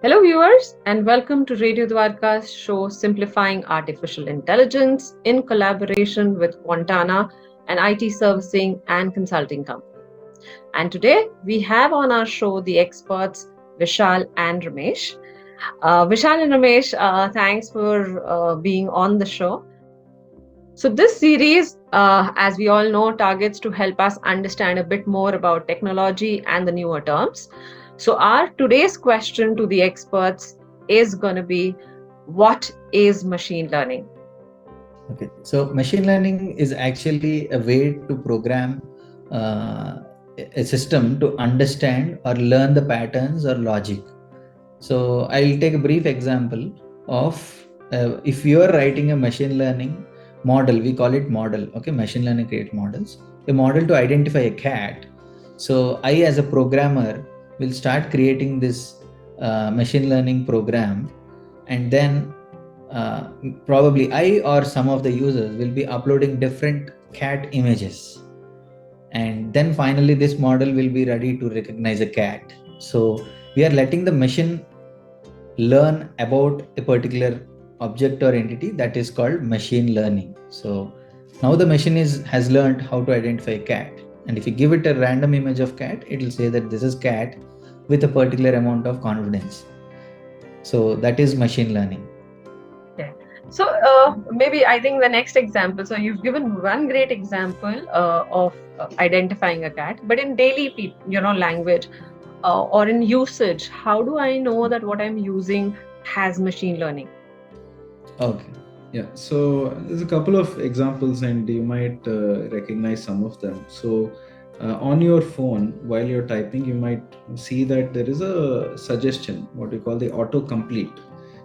Hello, viewers, and welcome to Radio Dwarka's show Simplifying Artificial Intelligence in collaboration with Quantana, an IT servicing and consulting company. And today we have on our show the experts Vishal and Ramesh. Vishal and Ramesh, thanks for being on the show. So, this series, as we all know, targets to help us understand a bit more about technology and the newer terms. So, our today's question to the experts is going to be, what is machine learning? Okay, so machine learning is actually a way to program a system to understand or learn the patterns or logic. So I'll take a brief example of if you are writing a machine learning model, we call it model. Okay, machine learning create models. A model to identify a cat. So I, as a programmer, will start creating this machine learning program, and then uh, probably I or some of the users will be uploading different cat images, and then finally this model will be ready to recognize a cat. So we are letting the machine learn about a particular object or entity, that is called machine learning. So now the machine has learned how to identify a cat, and if you give it a random image of cat, it will say that this is cat with a particular amount of confidence. So that is machine learning. Okay. So, maybe I think the next example. So, you've given one great example of identifying a cat, but in daily, language or in usage, how do I know that what I'm using has machine learning? Okay. Yeah, so there's a couple of examples, and you might recognize some of them. So, on your phone, while you're typing, you might see that there is a suggestion, what we call the autocomplete.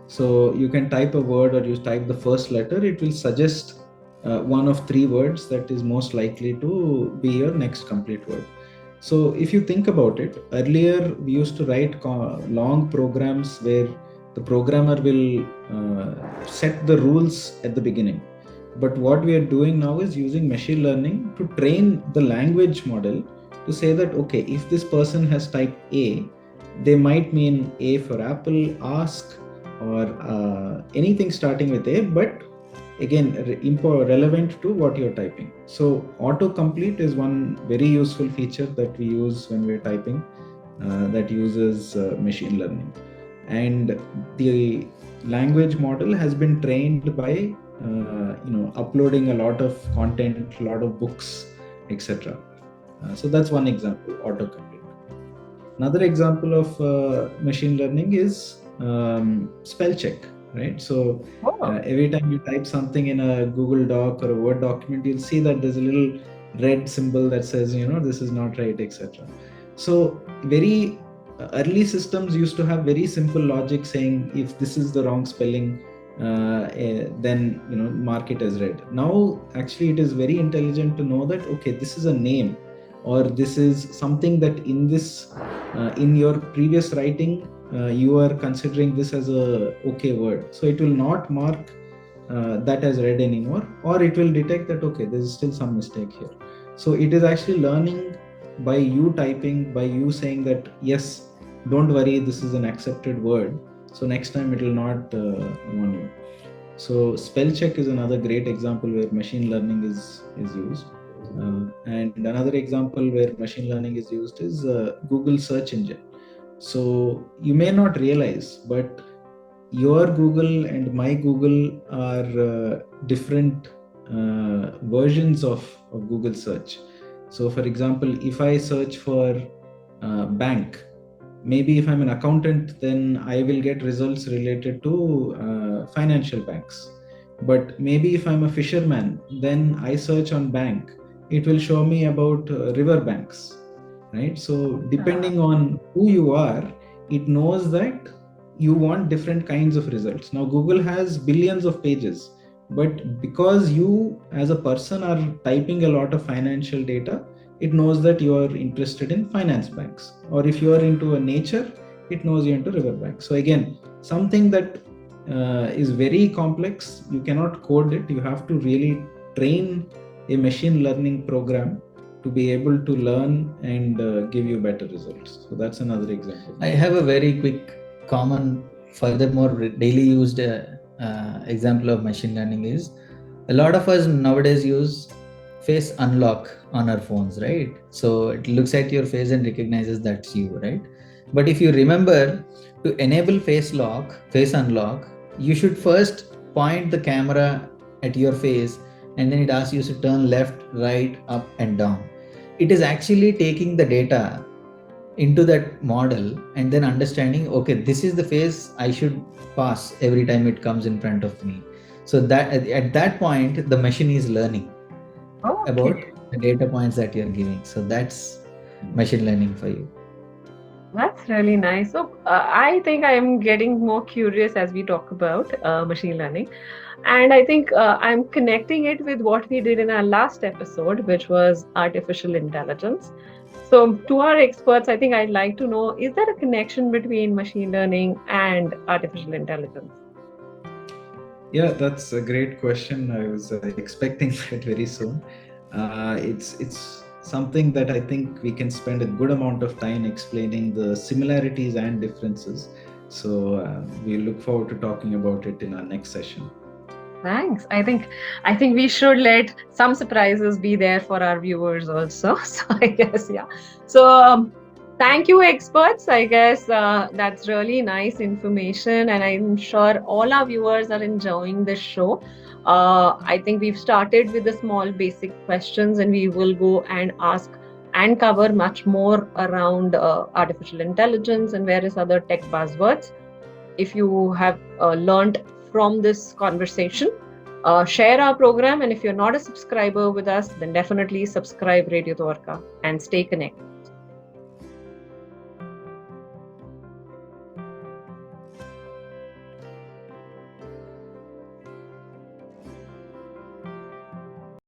So, you can type a word or you type the first letter, it will suggest one of three words that is most likely to be your next complete word. So, if you think about it, earlier we used to write long programs where the programmer will set the rules at the beginning. But what we are doing now is using machine learning to train the language model to say that, okay, if this person has typed A, they might mean A for apple, ask, or anything starting with A, but again, relevant to what you're typing. So, autocomplete is one very useful feature that we use when we're typing that uses machine learning. And the language model has been trained by uploading a lot of content, a lot of books, etc. So that's one example, autocomplete. Another example of machine learning is spell check, right? So every time you type something in a Google Doc or a Word document, you'll see that there's a little red symbol that says, this is not right, etc. So very early systems used to have very simple logic saying if this is the wrong spelling, then mark it as red. Now actually it is very intelligent to know that, okay, this is a name, or this is something that in this in your previous writing you are considering this as a okay word, so it will not mark that as red anymore, or it will detect that, okay, there is still some mistake here. So it is actually learning by you typing, by you saying that yes, don't worry, this is an accepted word, so next time it will not warn you. So spell check is another great example where machine learning is used. And another example where machine learning is used is Google search engine. So you may not realize, but your Google and my Google are different versions of Google search. So for example, if I search for bank, maybe if I'm an accountant, then I will get results related to financial banks. But maybe if I'm a fisherman, then I search on bank, it will show me about river banks, right? So depending on who you are, it knows that you want different kinds of results. Now Google has billions of pages, but because you as a person are typing a lot of financial data, it knows that you are interested in finance banks, or if you are into a nature, it knows you're into river banks. So again, something that is very complex, you cannot code it, you have to really train a machine learning program to be able to learn and give you better results. So that's another example. I have a very quick common, furthermore daily used example of machine learning is, a lot of us nowadays use face unlock on our phones, right? So it looks at your face and recognizes that's you, right? But if you remember, to enable face unlock, you should first point the camera at your face, and then it asks you to turn left, right, up, and down. It is actually taking the data into that model and then understanding, okay, this is the face I should pass every time it comes in front of me. So that at that point, the machine is learning about Okay. the data points that you're giving. So that's machine learning for you. That's really nice. So I think I am getting more curious as we talk about machine learning. And I think I'm connecting it with what we did in our last episode, which was artificial intelligence. So, to our experts, I think I'd like to know, is there a connection between machine learning and artificial intelligence? Yeah, that's a great question. I was expecting that very soon. It's something that I think we can spend a good amount of time explaining the similarities and differences. So we look forward to talking about it in our next session. Thanks. I think we should let some surprises be there for our viewers also. So I guess yeah. So thank you, experts. I guess that's really nice information, and I'm sure all our viewers are enjoying this show. I think we've started with the small basic questions, and we will go and ask and cover much more around artificial intelligence and various other tech buzzwords. If you have learned from this conversation, share our program. And if you're not a subscriber with us, then definitely subscribe Radio Dwarka and stay connected.